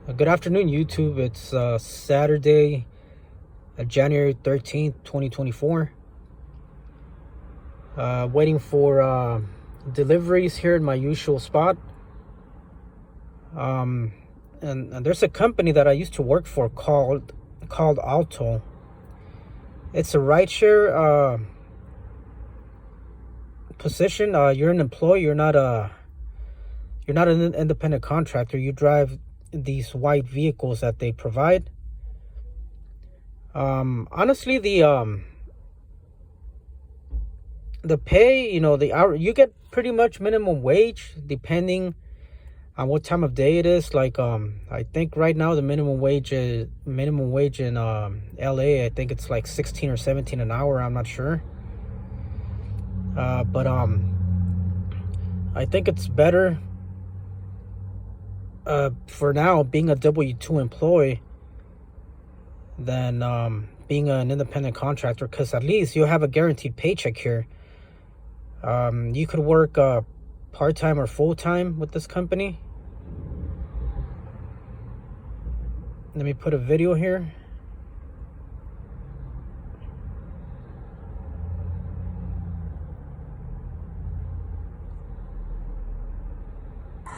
Good afternoon, YouTube. It's Saturday, January 13th, 2024. Waiting for deliveries here in my usual spot. And there's a company that I used to work for called Alto. It's a rideshare position. You're an employee. You're not an independent contractor. You drive these white vehicles that they provide. Honestly, the pay, the hour, you get pretty much minimum wage depending on what time of day it is. Like I think right now the minimum wage in LA, I think it's like 16 or 17 an hour. I'm not sure. But I think it's better for now being a W-2 employee than being an independent contractor, because at least you have a guaranteed paycheck here. You could work part-time or full-time with this company. Let me put a video here.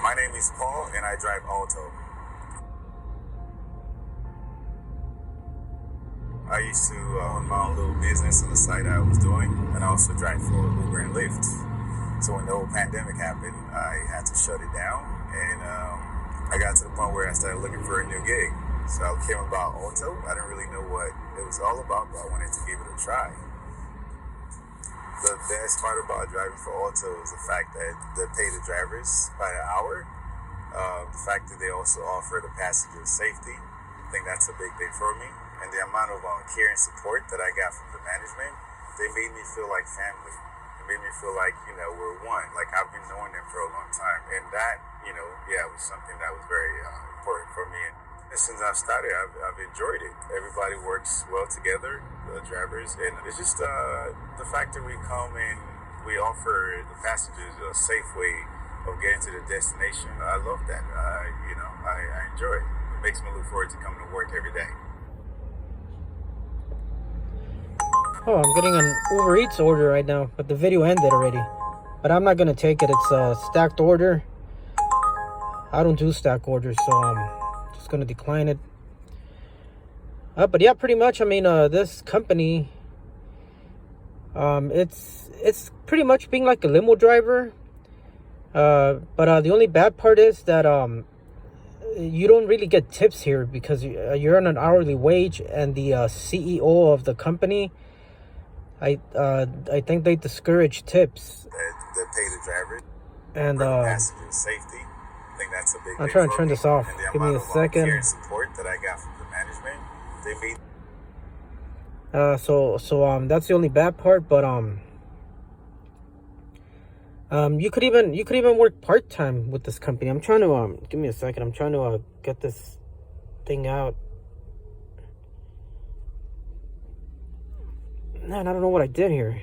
My name is Paul, and I drive Alto. I used to own my own little business on the side I was doing, and I also drive for Uber and Lyft. So when the whole pandemic happened, I had to shut it down, and I got to the point where I started looking for a new gig. So I came about Alto. I didn't really know what it was all about, but I wanted to give it a try. The best part about driving for Alto is the fact that they pay the drivers by the hour. The fact that they also offer the passengers safety. I think that's a big thing for me. And the amount of care and support that I got from the management, they made me feel like family. It made me feel like, we're one. Like I've been knowing them for a long time. And that, was something that was very important for me. And since I've started, I've enjoyed it. Everybody works well together, the drivers. And it's just the fact that we come and we offer the passengers a safe way of getting to the destination. I love that. I enjoy it. It makes me look forward to coming to work every day. Oh, I'm getting an Uber Eats order right now, but the video ended already. But I'm not gonna take it. It's a stacked order. I don't do stack orders, so I'm just gonna decline it. But yeah, pretty much. I mean, this company, it's pretty much being like a limo driver. But the only bad part is that you don't really get tips here because you're on an hourly wage, and the CEO of the company, I think they discourage tips. They pay the drivers And for the passengers' safety. I think that's a big I'm thing trying to for turn me. this off. And the Give me a amount of second. care and support that I got from the management, they made. So that's the only bad part, but you could even work part-time with this company. I'm trying to give me a second. I'm trying to get this thing out. Man, I don't know what I did here.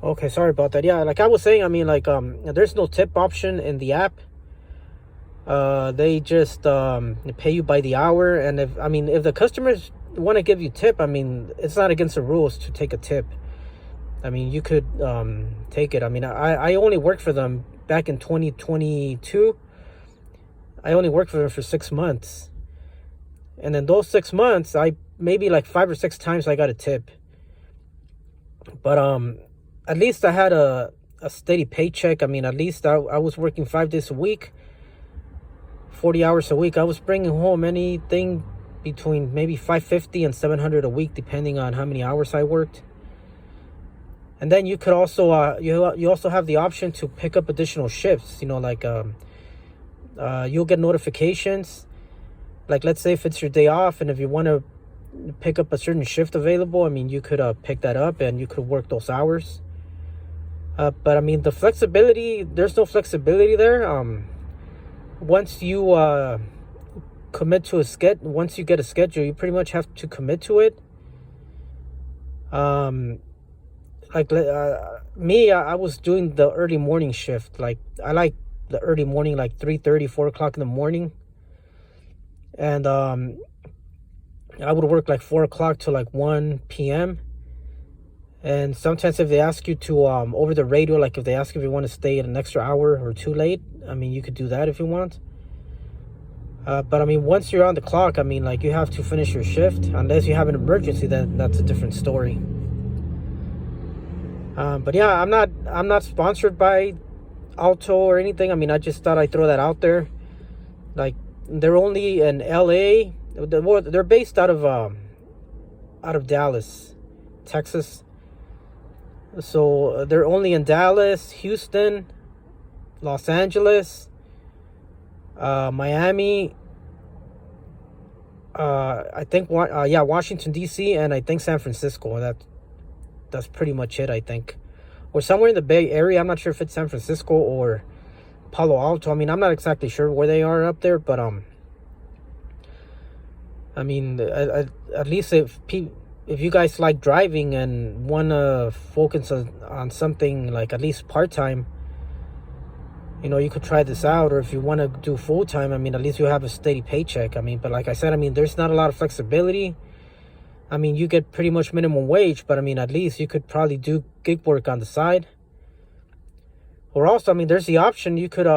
Okay, sorry about that. Yeah, like I was saying, I mean, like there's no tip option in the app. They just pay you by the hour, and if the customers want to give you tip, I mean, it's not against the rules to take a tip. I mean, you could take it. I mean, I only worked for them back in 2022. I only worked for them for 6 months, and in those 6 months, I maybe like 5 or 6 times I got a tip. But at least I had a steady paycheck. I mean, at least I was working 5 days a week, 40 hours a week. I was bringing home anything between maybe $550 and $700 a week, depending on how many hours I worked. And then you could also you also have the option to pick up additional shifts. You'll get notifications. Like, let's say if it's your day off, and if you want to pick up a certain shift available, I mean, you could pick that up and you could work those hours. But I mean, the flexibility, there's no flexibility there. Once you commit to once you get a schedule, you pretty much have to commit to it. like me, I was doing the early morning shift. Like I like the early morning, like 3:30, 4 o'clock in the morning. And I would work like 4 o'clock to like 1 p.m. And sometimes if they ask you to over the radio, like if they ask if you want to stay an extra hour or two late, I mean, you could do that if you want. But I mean, once you're on the clock, I mean, like you have to finish your shift unless you have an emergency. Then that's a different story. But yeah, I'm not sponsored by Alto or anything. I mean, I just thought I'd throw that out there. Like they're only in LA. They're based out of Dallas, Texas. So they're only in Dallas, Houston, Los Angeles, Miami, I think Washington D.C., and I think San Francisco. That's pretty much it, I think. Or somewhere in the Bay Area. I'm not sure if it's San Francisco or Palo Alto. I mean, I'm not exactly sure where they are up there, but I mean, at least if you guys like driving and want to focus on something like at least part-time, you know, you could try this out. Or if you want to do full-time, I mean, at least you have a steady paycheck. I mean, but like I said, I mean, there's not a lot of flexibility. I mean, you get pretty much minimum wage, but I mean, at least you could probably do gig work on the side. Or also, I mean, there's the option you could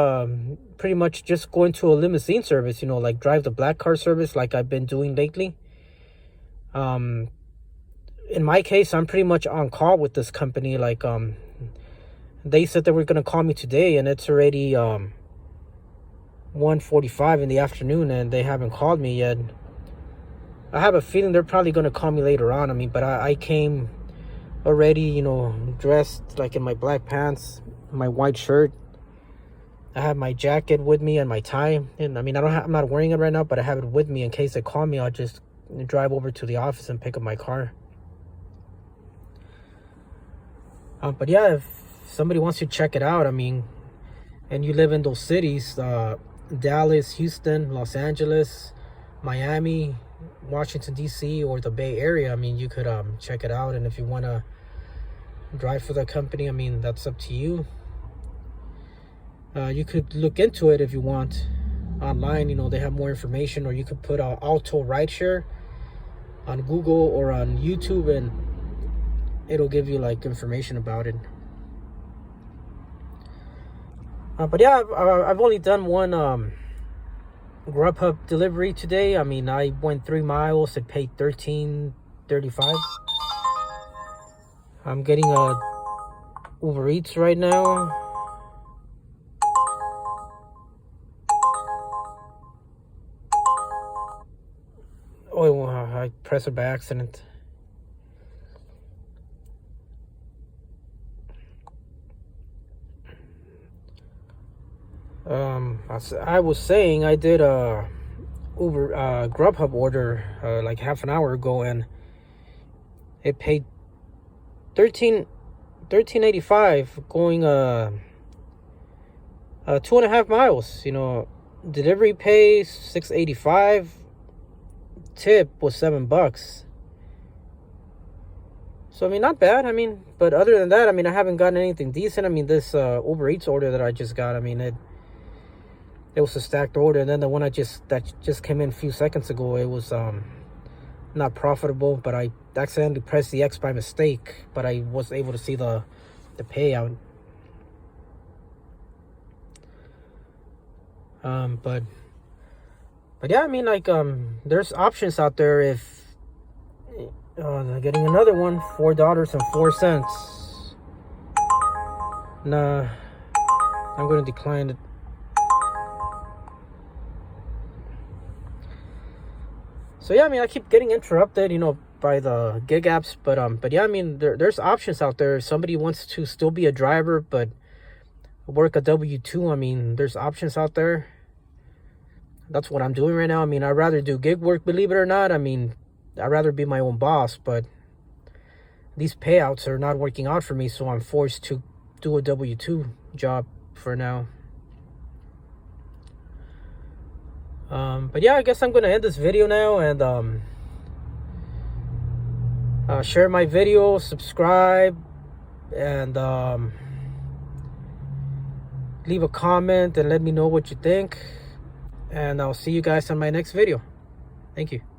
pretty much just go into a limousine service, you know, like drive the black car service like I've been doing lately. In my case, I'm pretty much on call with this company. Like they said they were going to call me today, and it's already 1:45 in the afternoon, and they haven't called me yet. I have a feeling they're probably going to call me later on. I mean, but I came already, you know, dressed like in my black pants, my white shirt. I have my jacket with me and my tie. And I mean, I'm not wearing it right now, but I have it with me in case they call me. I'll just drive over to the office and pick up my car. But yeah, if somebody wants to check it out, I mean, and you live in those cities, Dallas, Houston, Los Angeles, Miami, Washington D.C., or the Bay Area, I mean, you could check it out. And if you want to drive for the company, I mean, that's up to you. You could look into it if you want online. You know, they have more information. Or you could put alto rideshare on Google or on YouTube, and it'll give you like information about it. But yeah, I've only done one Grubhub delivery today. I mean, I went 3 miles. It paid $13.35. I'm getting a Uber Eats right now. Oh, I pressed it by accident. I was saying I did a Grubhub order like half an hour ago, and it paid $13.85 going 2.5 miles. You know, delivery pays $6.85. Tip was $7. So I mean, not bad. I mean, but other than that, I mean, I haven't gotten anything decent. I mean, this Uber Eats order that I just got, I mean, it was a stacked order. And then the one that just came in a few seconds ago, it was not profitable, but I accidentally pressed the X by mistake, but I was able to see the payout. But yeah, I mean, like there's options out there. If getting another one, $4.04. Nah, I'm gonna decline it. So yeah, I mean, I keep getting interrupted, you know, by the gig apps, but yeah, I mean, there's options out there. If somebody wants to still be a driver but work a W-2, I mean, there's options out there. That's what I'm doing right now. I mean, I'd rather do gig work, believe it or not. I mean, I'd rather be my own boss, but these payouts are not working out for me, so I'm forced to do a W-2 job for now. But yeah, I guess I'm gonna end this video now, and share my video, subscribe, And leave a comment and let me know what you think. And I'll see you guys on my next video. Thank you.